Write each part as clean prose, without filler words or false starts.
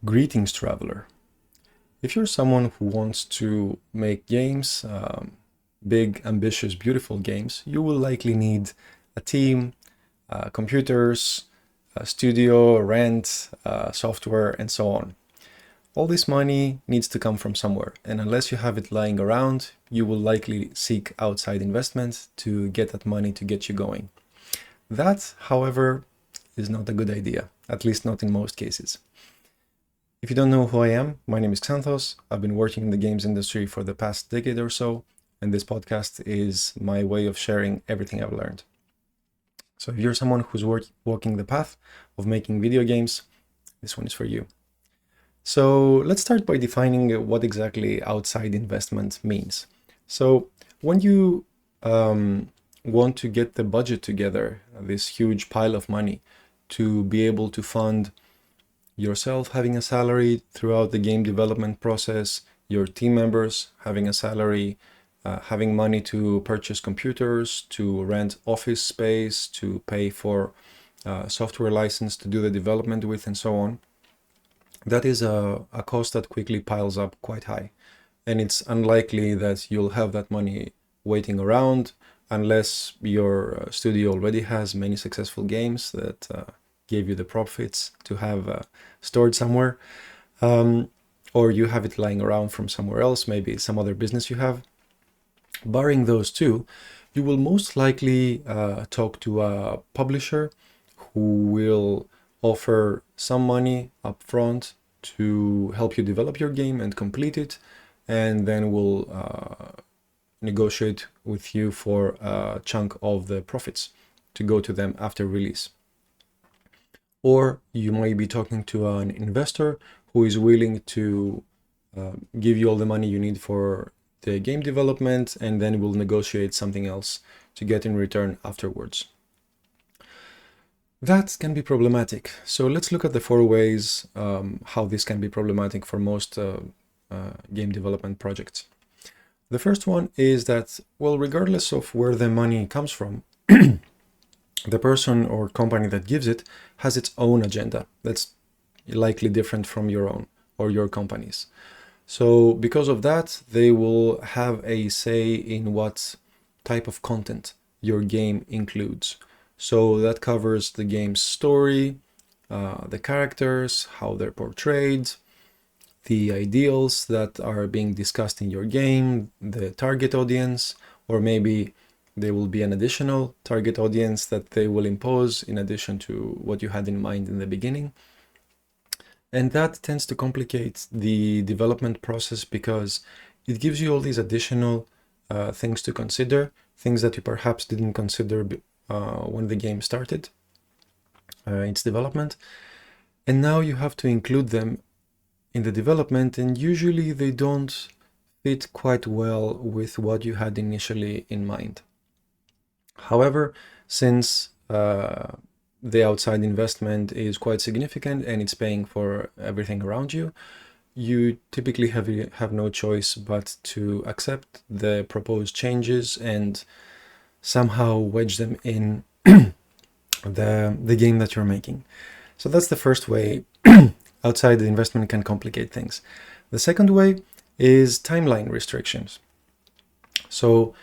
Greetings, traveler. If you're someone who wants to make games, big, ambitious, beautiful games, you will likely need a team, computers, a studio, rent, software, and so on. All this money needs to come from somewhere, and unless you have it lying around, you will likely seek outside investment to get that money to get you going. That, however, is not a good idea, at least not in most cases. If you don't know who I am, my name is Xanthos. I've been working in the games industry for the past decade or so, and this podcast is my way of sharing everything I've learned. So if you're someone who's walking the path of making video games, this one is for you. So let's start by defining what exactly outside investment means. So when you want to get the budget together, this huge pile of money, to be able to fund yourself having a salary throughout the game development process, your team members having a salary, having money to purchase computers, to rent office space, to pay for software license to do the development with, and so on. That is a cost that quickly piles up quite high. And it's unlikely that you'll have that money waiting around unless your studio already has many successful games that gave you the profits to have stored somewhere, or you have it lying around from somewhere else, maybe some other business you have. Barring those two, you will most likely talk to a publisher who will offer some money up front to help you develop your game and complete it, and then will negotiate with you for a chunk of the profits to go to them after release. Or you might be talking to an investor who is willing to give you all the money you need for the game development, and then will negotiate something else to get in return afterwards. That can be problematic. So let's look at the 4 ways how this can be problematic for most game development projects. The first one is that, well, regardless of where the money comes from, the person or company that gives it has its own agenda that's likely different from your own or your company's. So because of that, they will have a say in what type of content your game includes. So that covers the game's story, the characters, how they're portrayed, the ideals that are being discussed in your game, the target audience, or maybe there will be an additional target audience that they will impose in addition to what you had in mind in the beginning. And that tends to complicate the development process because it gives you all these additional things to consider, things that you perhaps didn't consider when the game started its development. And now you have to include them in the development, and usually they don't fit quite well with what you had initially in mind. However, since the outside investment is quite significant and it's paying for everything around you, you typically have no choice but to accept the proposed changes and somehow wedge them in the game that you're making. So that's the first way outside the investment can complicate things. The second way is timeline restrictions. So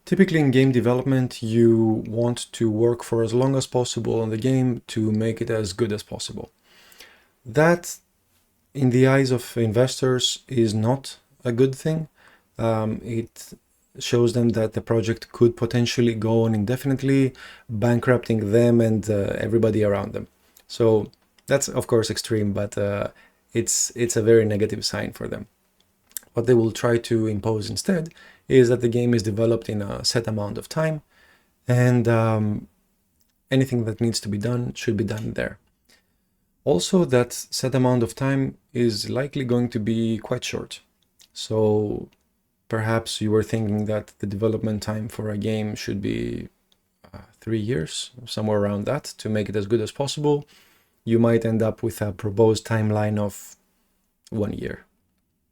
typically in game development, you want to work for as long as possible on the game to make it as good as possible. That, in the eyes of investors, is not a good thing. It shows them that the project could potentially go on indefinitely, bankrupting them and everybody around them. So that's, of course, extreme, but it's a very negative sign for them. What they will try to impose instead is that the game is developed in a set amount of time, and anything that needs to be done should be done there. Also, that set amount of time is likely going to be quite short. So perhaps you were thinking that the development time for a game should be 3 years, somewhere around that, to make it as good as possible. You might end up with a proposed timeline of 1 year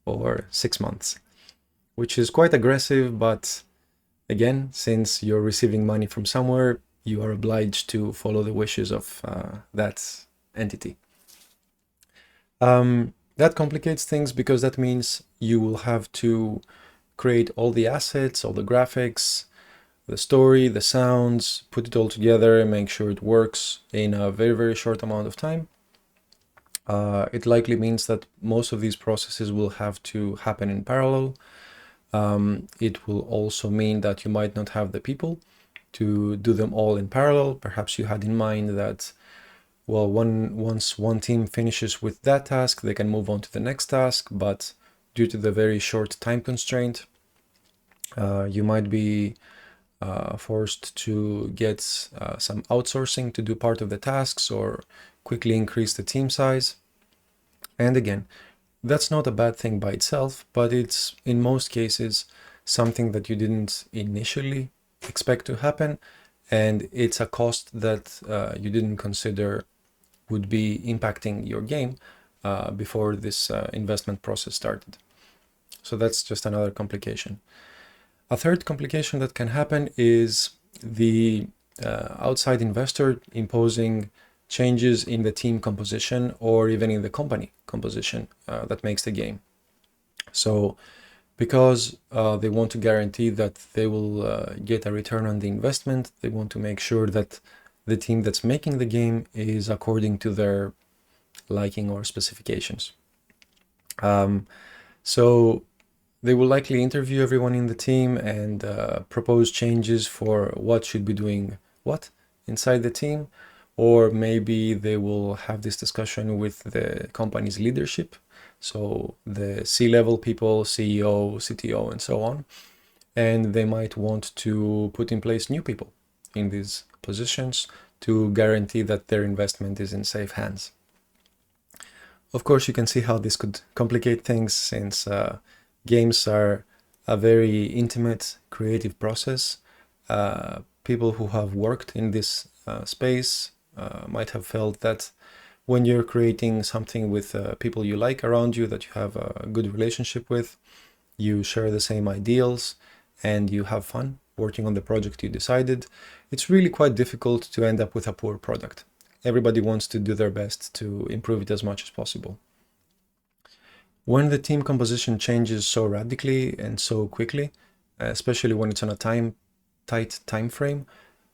or 6 months, which is quite aggressive, but again, since you're receiving money from somewhere, you are obliged to follow the wishes of that entity. That complicates things because that means you will have to create all the assets, all the graphics, the story, the sounds, put it all together and make sure it works in a very, very short amount of time. It likely means that most of these processes will have to happen in parallel. It will also mean that you might not have the people to do them all in parallel. Perhaps you had in mind that, well, once one team finishes with that task, they can move on to the next task, but due to the very short time constraint, you might be forced to get some outsourcing to do part of the tasks or quickly increase the team size. And again, that's not a bad thing by itself, but it's in most cases something that you didn't initially expect to happen, and it's a cost that you didn't consider would be impacting your game before this investment process started. So that's just another complication. A third complication that can happen is the outside investor imposing changes in the team composition or even in the company composition that makes the game. So because they want to guarantee that they will get a return on the investment, they want to make sure that the team that's making the game is according to their liking or specifications. So they will likely interview everyone in the team and propose changes for what should be doing what inside the team, or maybe they will have this discussion with the company's leadership, so the C-level people, CEO, CTO, and so on, and they might want to put in place new people in these positions to guarantee that their investment is in safe hands. Of course, you can see how this could complicate things, since games are a very intimate creative process. People who have worked in this space might have felt that when you're creating something with people you like around you, that you have a good relationship with, you share the same ideals, and you have fun working on the project you decided, it's really quite difficult to end up with a poor product. Everybody wants to do their best to improve it as much as possible. When the team composition changes so radically and so quickly, especially when it's on a tight time frame,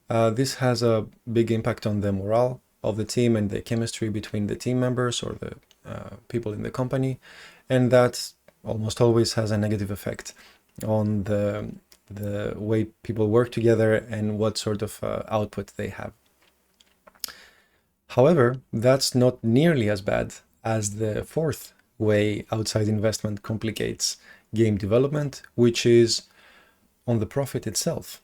this has a big impact on the morale of the team and the chemistry between the team members or the people in the company, and that almost always has a negative effect on the way people work together and what sort of output they have. However, that's not nearly as bad as the fourth way outside investment complicates game development, which is on the profit itself.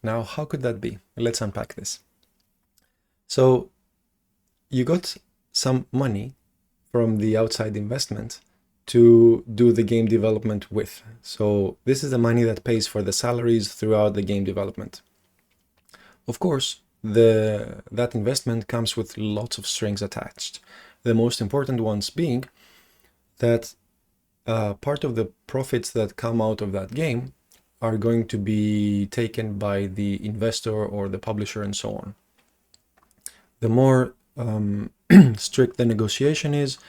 Now, how could that be? Let's unpack this. So you got some money from the outside investment to do the game development with. So this is the money that pays for the salaries throughout the game development. Of course, that investment comes with lots of strings attached. The most important ones being that part of the profits that come out of that game are going to be taken by the investor or the publisher and so on. The more strict the negotiation is,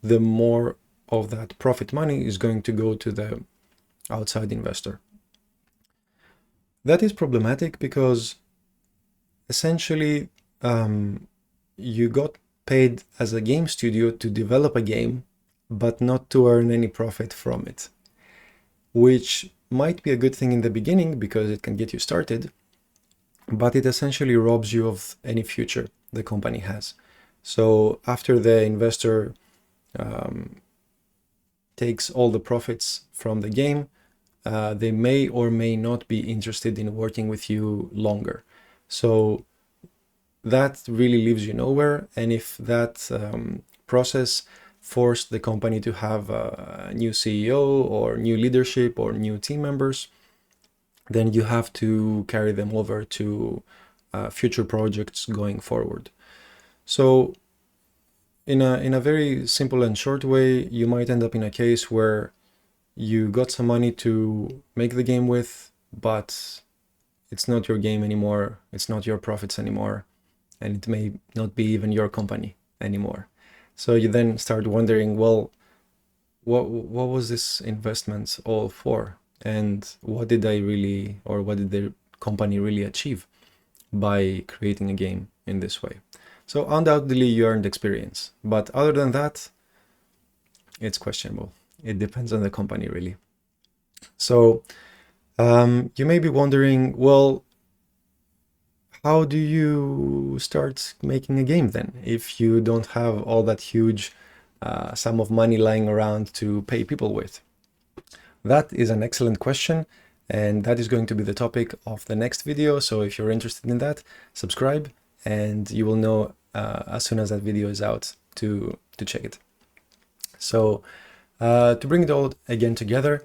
the more of that profit money is going to go to the outside investor. That is problematic because essentially you got paid as a game studio to develop a game, but not to earn any profit from it, which might be a good thing in the beginning because it can get you started, but it essentially robs you of any future the company has. So after the investor takes all the profits from the game, they may or may not be interested in working with you longer. So that really leaves you nowhere. And if that process forced the company to have a new CEO or new leadership or new team members, then you have to carry them over to future projects going forward. So in a very simple and short way, you might end up in a case where you got some money to make the game with, but it's not your game anymore, it's not your profits anymore, and it may not be even your company anymore. So you then start wondering, well, what was this investment all for? And what did I really, or what did the company really achieve by creating a game in this way? So undoubtedly you earned experience, but other than that, it's questionable. It depends on the company, really. So you may be wondering, well, how do you start making a game then if you don't have all that huge sum of money lying around to pay people with? That is an excellent question, and that is going to be the topic of the next video. So if you're interested in that, subscribe, and you will know as soon as that video is out to check it. So to bring it all again together,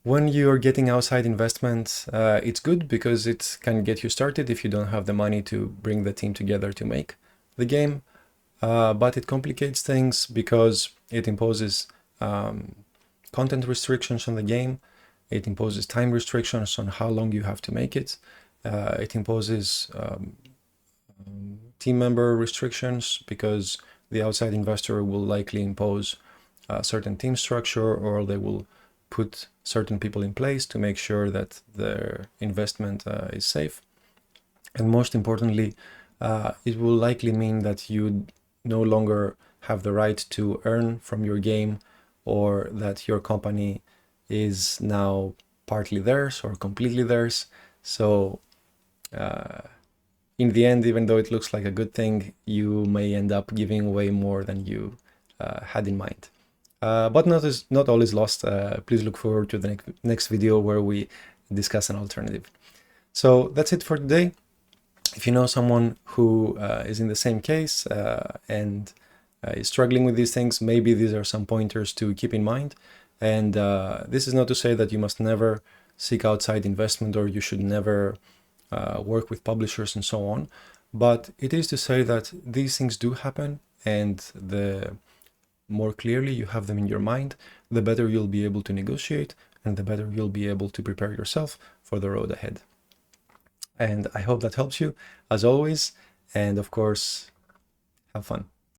when you're getting outside investment, it's good because it can get you started if you don't have the money to bring the team together to make the game. But it complicates things because it imposes content restrictions on the game. It imposes time restrictions on how long you have to make it. It imposes team member restrictions because the outside investor will likely impose a certain team structure, or they will put certain people in place to make sure that their investment is safe. And most importantly, it will likely mean that you no longer have the right to earn from your game, or that your company is now partly theirs or completely theirs. So in the end, even though it looks like a good thing, you may end up giving away more than you had in mind. But not all is lost. Please look forward to the next video where we discuss an alternative. So that's it for today. If you know someone who is in the same case and is struggling with these things, maybe these are some pointers to keep in mind. And this is not to say that you must never seek outside investment or you should never work with publishers and so on. But it is to say that these things do happen, and the more clearly you have them in your mind, the better you'll be able to negotiate, and the better you'll be able to prepare yourself for the road ahead. And I hope that helps you, as always. And of course, have fun.